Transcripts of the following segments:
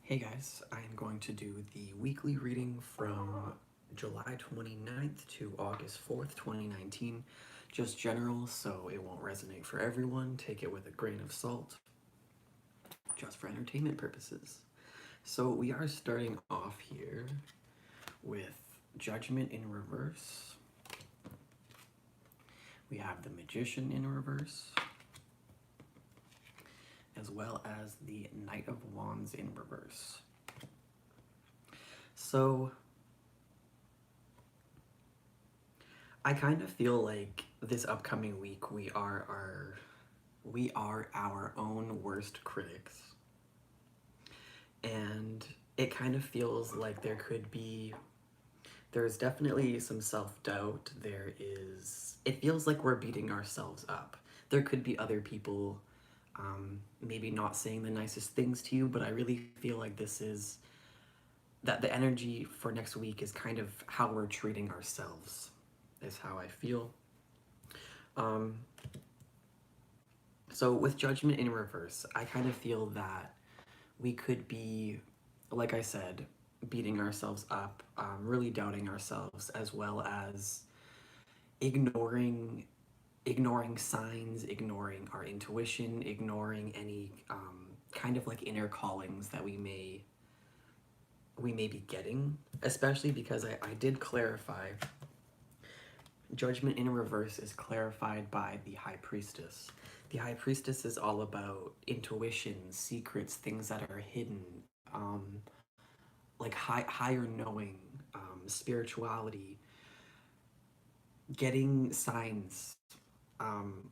Hey guys, I am going to do the weekly reading from July 29th to August 4th, 2019. Just general, so it won't resonate for everyone. Take it with a grain of salt, just for entertainment purposes. So we are starting off here with Judgment in reverse. We have the Magician in reverse, as well as the Knight of Wands in reverse. So I kind of feel like this upcoming week we are our own worst critics. And it kind of feels like there's definitely some self-doubt. It feels like we're beating ourselves up. There could be other people maybe not saying the nicest things to you, but I really feel like that the energy for next week is kind of how we're treating ourselves, is how I feel. Um, so with Judgment in reverse, I kind of feel that we could be, like I said, beating ourselves up, really doubting ourselves, as well as ignoring signs, ignoring our intuition, ignoring any kind of like inner callings that we may be getting, especially because I did clarify. Judgment in reverse is clarified by the High Priestess. The High Priestess is all about intuition, secrets, things that are hidden, um, like higher knowing, spirituality, getting signs, um,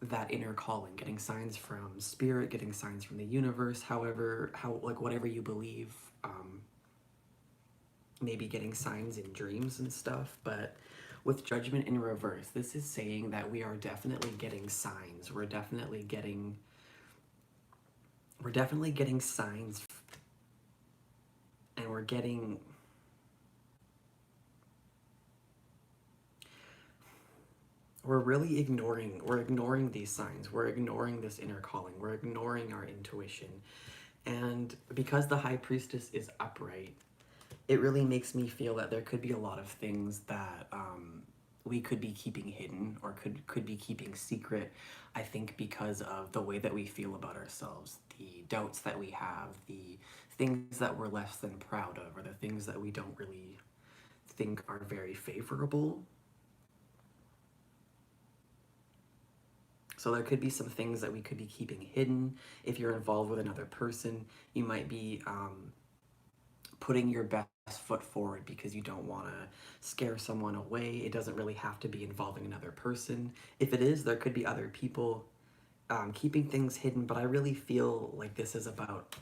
that inner calling, getting signs from spirit, getting signs from the universe, like whatever you believe, maybe getting signs in dreams and stuff. But with Judgment in reverse, this is saying that we are definitely getting signs. We're definitely getting signs, and we're ignoring these signs. We're ignoring this inner calling. We're ignoring our intuition. And because the High Priestess is upright, it really makes me feel that there could be a lot of things that we could be keeping hidden, or could be keeping secret. I think because of the way that we feel about ourselves, the doubts that we have, the things that we're less than proud of, or the things that we don't really think are very favorable. So there could be some things that we could be keeping hidden. If you're involved with another person, you might be putting your best foot forward because you don't want to scare someone away. It doesn't really have to be involving another person. If it is, there could be other people keeping things hidden, but I really feel like this is about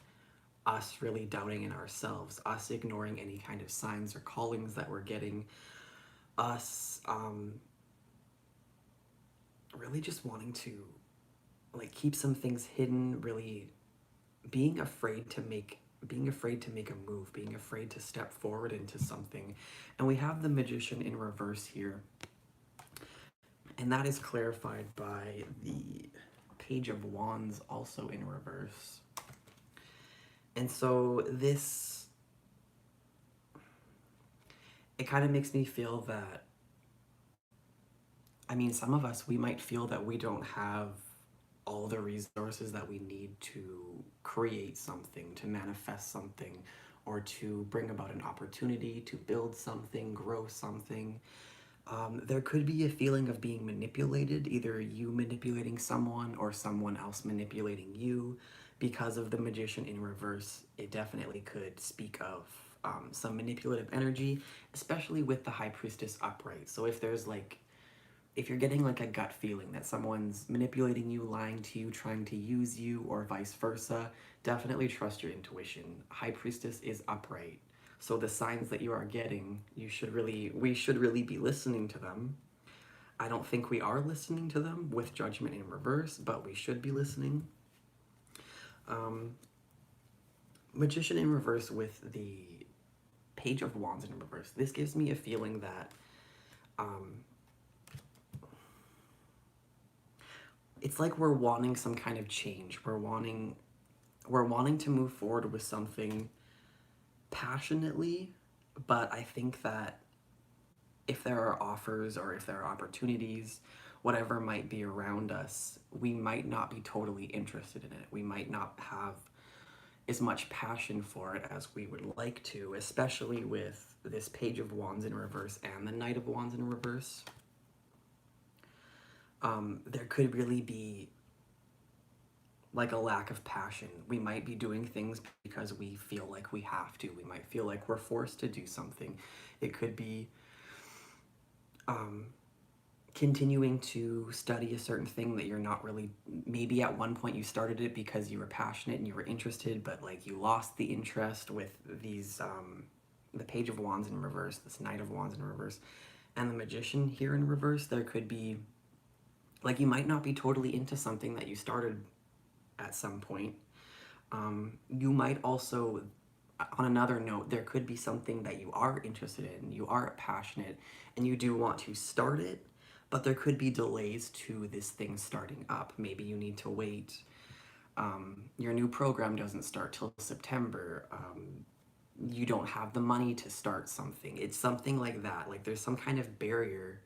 us really doubting in ourselves, us ignoring any kind of signs or callings that we're getting, us really just wanting to like keep some things hidden, really being afraid to make a move, being afraid to step forward into something. And we have the Magician in reverse here, and that is clarified by the Page of Wands also in reverse. And so it kind of makes me feel that, I mean, some of us, we might feel that we don't have all the resources that we need to create something, to manifest something, or to bring about an opportunity, to build something, grow something. There could be a feeling of being manipulated, either you manipulating someone or someone else manipulating you. Because of the Magician in reverse, it definitely could speak of some manipulative energy, especially with the High Priestess upright. So if you're getting like a gut feeling that someone's manipulating you, lying to you, trying to use you, or vice versa, definitely trust your intuition. High Priestess is upright. So the signs that you are getting, we should really be listening to them. I don't think we are listening to them with Judgment in reverse, but we should be listening. Magician in reverse with the Page of Wands in reverse. This gives me a feeling that it's like we're wanting some kind of change. We're wanting we're wanting to move forward with something passionately, but I think that if there are offers or if there are opportunities, whatever might be around us, we might not be totally interested in it. We might not have as much passion for it as we would like to, especially with this Page of Wands in reverse and the Knight of Wands in reverse. There could really be like a lack of passion. We might be doing things because we feel like we have to. We might feel like we're forced to do something. It could be continuing to study a certain thing that you're not really, maybe at one point you started it because you were passionate and you were interested, but like you lost the interest with these, the Page of Wands in reverse, this Knight of Wands in reverse, and the Magician here in reverse. There could be, like, you might not be totally into something that you started at some point. You might also, on another note, there could be something that you are interested in, you are passionate, and you do want to start it, but there could be delays to this thing starting up. Maybe you need to wait. Your new program doesn't start till September. You don't have the money to start something. It's something like that. Like there's some kind of barrier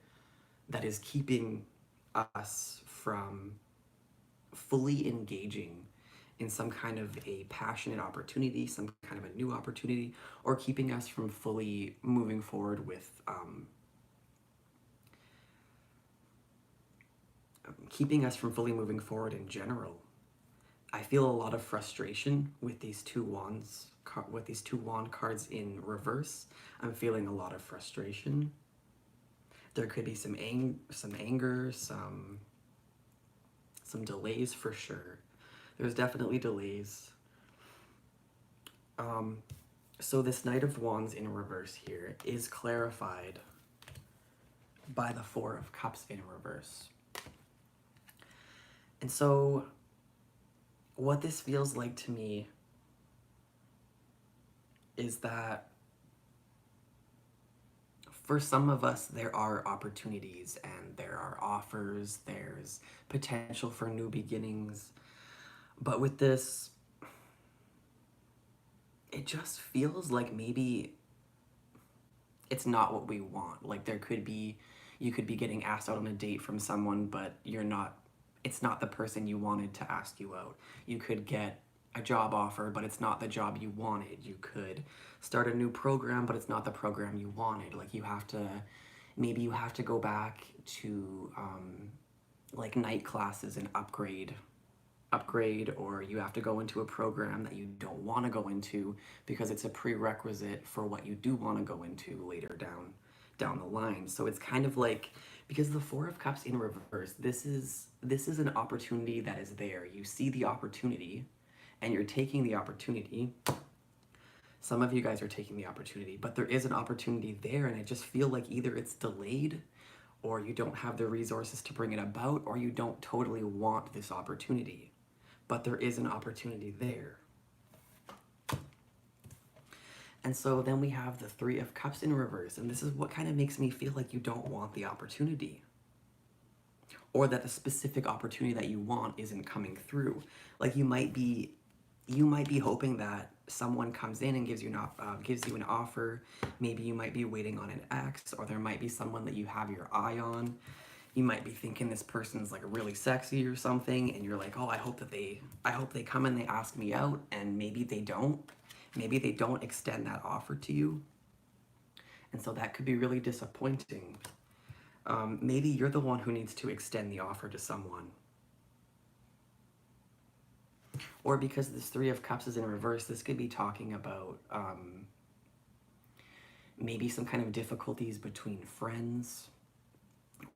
that is keeping us from fully engaging in some kind of a passionate opportunity, some kind of a new opportunity, or keeping us from fully moving forward with keeping us from fully moving forward in general. I feel a lot of frustration with these two wands, with these two wand cards in reverse. I'm feeling a lot of frustration. There could be some anger, some delays for sure. There's definitely delays. So this Knight of Wands in reverse here is clarified by the Four of Cups in reverse. And so what this feels like to me is that for some of us, there are opportunities and there are offers, there's potential for new beginnings. But with this, it just feels like maybe it's not what we want. Like there could be, you could be getting asked out on a date from someone, but it's not the person you wanted to ask you out. You could get a job offer, but it's not the job you wanted. You could start a new program, but it's not the program you wanted. Like maybe you have to go back to like night classes and upgrade, or you have to go into a program that you don't want to go into because it's a prerequisite for what you do want to go into later down the line. So it's kind of like, because the Four of Cups in reverse, this is an opportunity that is there. You see the opportunity and you're taking the opportunity. Some of you guys are taking the opportunity, but there is an opportunity there, and I just feel like either it's delayed or you don't have the resources to bring it about, or you don't totally want this opportunity. But there is an opportunity there. And so then we have the Three of Cups in reverse, and this is what kind of makes me feel like you don't want the opportunity, or that the specific opportunity that you want isn't coming through. Like you might be hoping that someone comes in and gives you an offer. Maybe you might be waiting on an ex, or there might be someone that you have your eye on. You might be thinking this person's like really sexy or something, and you're like, oh, I hope they come and they ask me out, and maybe they don't. Maybe they don't extend that offer to you. And so that could be really disappointing. Maybe you're the one who needs to extend the offer to someone. Or because this Three of Cups is in reverse, this could be talking about maybe some kind of difficulties between friends,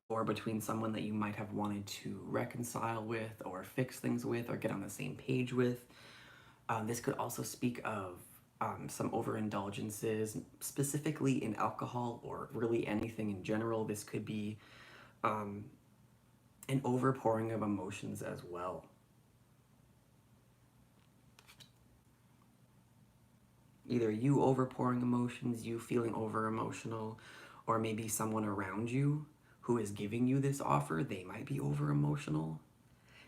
or between someone that you might have wanted to reconcile with or fix things with or get on the same page with. This could also speak of some overindulgences, specifically in alcohol or really anything in general. This could be an overpouring of emotions as well. Either you overpouring emotions, you feeling over emotional, or maybe someone around you who is giving you this offer, they might be over emotional.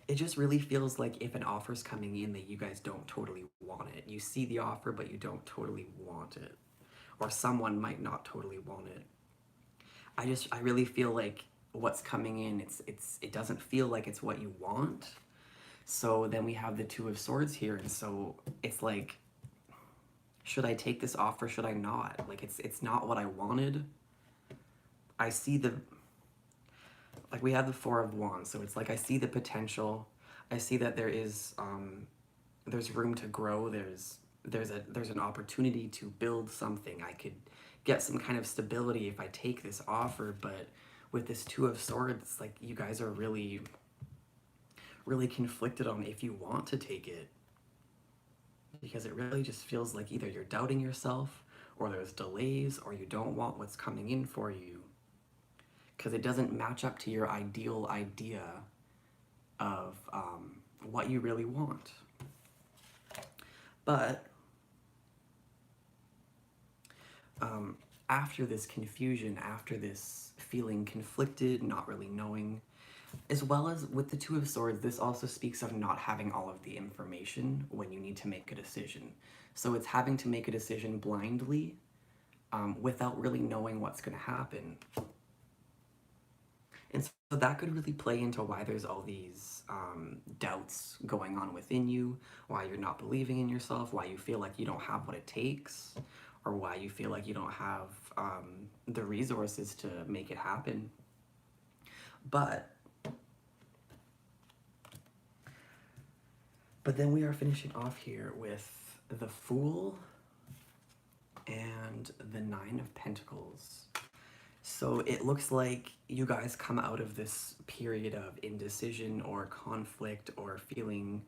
it just really feels like if an offer's coming in that you guys don't totally want it. You see the offer, but you don't totally want it. Or someone might not totally want it. I really feel like what's coming in, it doesn't feel like it's what you want. So then we have the Two of Swords here, and so it's like, should I take this offer? Should I not? Like it's not what I wanted. I see the, like we have the Four of Wands, so it's like I see the potential. I see that there's room to grow. There's an opportunity to build something. I could get some kind of stability if I take this offer, but with this Two of Swords, it's like you guys are really really conflicted on if you want to take it, because it really just feels like either you're doubting yourself or there's delays or you don't want what's coming in for you because it doesn't match up to your ideal idea of what you really want. But after this confusion, after this feeling conflicted, not really knowing, as well as with the Two of Swords, this also speaks of not having all of the information when you need to make a decision. So it's having to make a decision blindly without really knowing what's going to happen. And so that could really play into why there's all these doubts going on within you, why you're not believing in yourself, why you feel like you don't have what it takes, or why you feel like you don't have the resources to make it happen. But then we are finishing off here with the Fool and the Nine of Pentacles. So it looks like you guys come out of this period of indecision or conflict or feeling,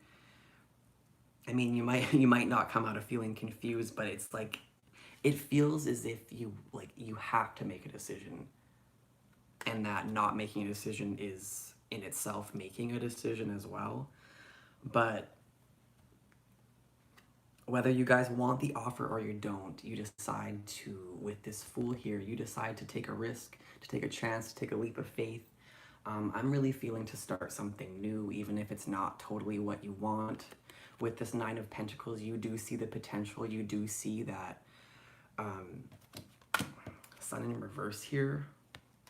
I mean, you might not come out of feeling confused, but it's like, it feels as if you have to make a decision, and that not making a decision is in itself making a decision as well. But whether you guys want the offer or you don't, you decide to, with this Fool here, you decide to take a risk, to take a chance, to take a leap of faith. I'm really feeling to start something new, even if it's not totally what you want. With this Nine of Pentacles, you do see the potential. You do see that Sun in reverse here.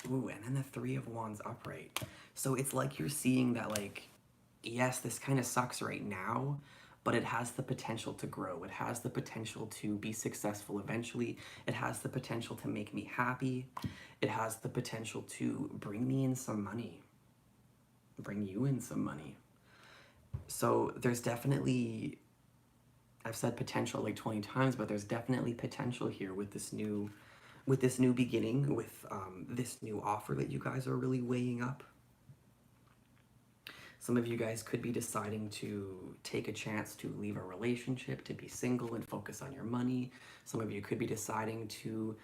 Ooh, and then the Three of Wands upright. So it's like you're seeing that, like, yes, this kind of sucks right now, but it has the potential to grow. It has the potential to be successful eventually. It has the potential to make me happy. It has the potential to bring me in some money, bring you in some money. So there's definitely, I've said potential like 20 times, but there's definitely potential here with this new beginning, with this new offer that you guys are really weighing up. Some of you guys could be deciding to take a chance to leave a relationship, to be single and focus on your money. Some of you could be deciding to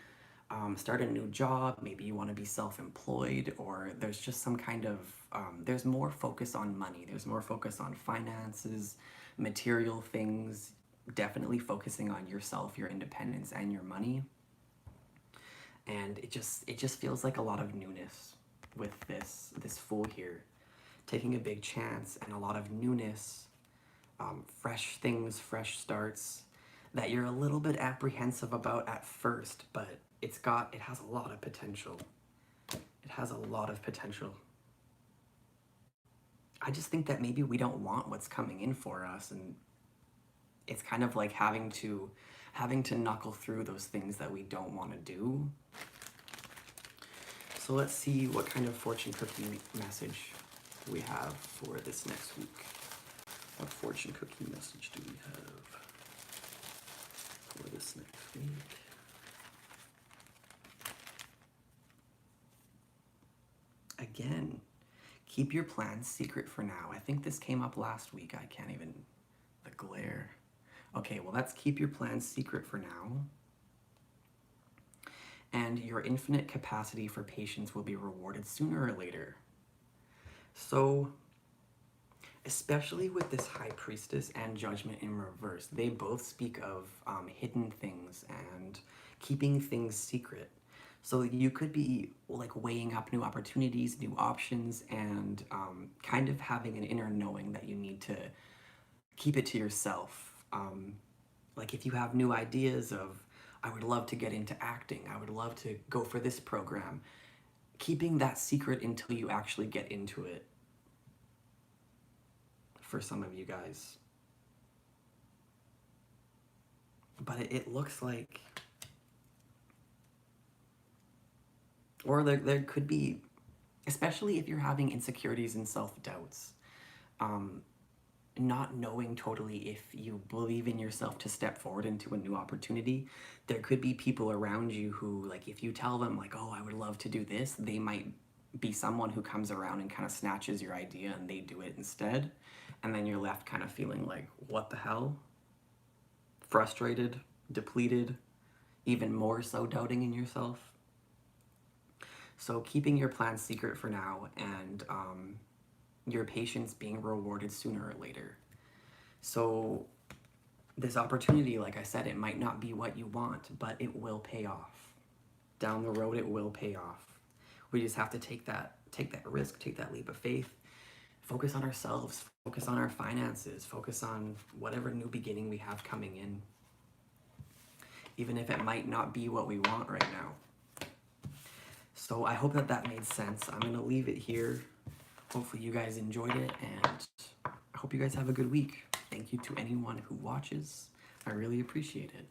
start a new job. Maybe you want to be self-employed, or there's just some kind of, there's more focus on money. There's more focus on finances, material things, definitely focusing on yourself, your independence, and your money. And it just feels like a lot of newness with this Fool here. Taking a big chance and a lot of newness, fresh things, fresh starts that you're a little bit apprehensive about at first, but it has a lot of potential. It has a lot of potential. I just think that maybe we don't want what's coming in for us, and it's kind of like having to knuckle through those things that we don't want to do. So let's see what kind of fortune cookie message we have for this next week. What fortune cookie message do we have for this next week? Again, keep your plans secret for now. I think this came up last week. I can't even, the glare. Okay, well, let's keep your plans secret for now. And your infinite capacity for patience will be rewarded sooner or later. So, especially with this High Priestess and Judgment in reverse, they both speak of hidden things and keeping things secret. So you could be like weighing up new opportunities, new options, and kind of having an inner knowing that you need to keep it to yourself. Like if you have new ideas of, I would love to get into acting, I would love to go for this program, keeping that secret until you actually get into it for some of you guys. But it looks like, or there could be, especially if you're having insecurities and self-doubts, um, not knowing totally if you believe in yourself to step forward into a new opportunity, there could be people around you who, like, if you tell them, like, oh, I would love to do this, they might be someone who comes around and kind of snatches your idea and they do it instead. And then you're left kind of feeling like, what the hell? Frustrated, depleted, even more so doubting in yourself. So keeping your plans secret for now, and your patience being rewarded sooner or later. So this opportunity, like I said, it might not be what you want, but it will pay off. Down the road, it will pay off. We just have to take that risk, take that leap of faith, focus on ourselves, focus on our finances, focus on whatever new beginning we have coming in, even if it might not be what we want right now. So I hope that made sense. I'm going to leave it here. Hopefully you guys enjoyed it, and I hope you guys have a good week. Thank you to anyone who watches. I really appreciate it.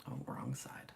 Oh, wrong side.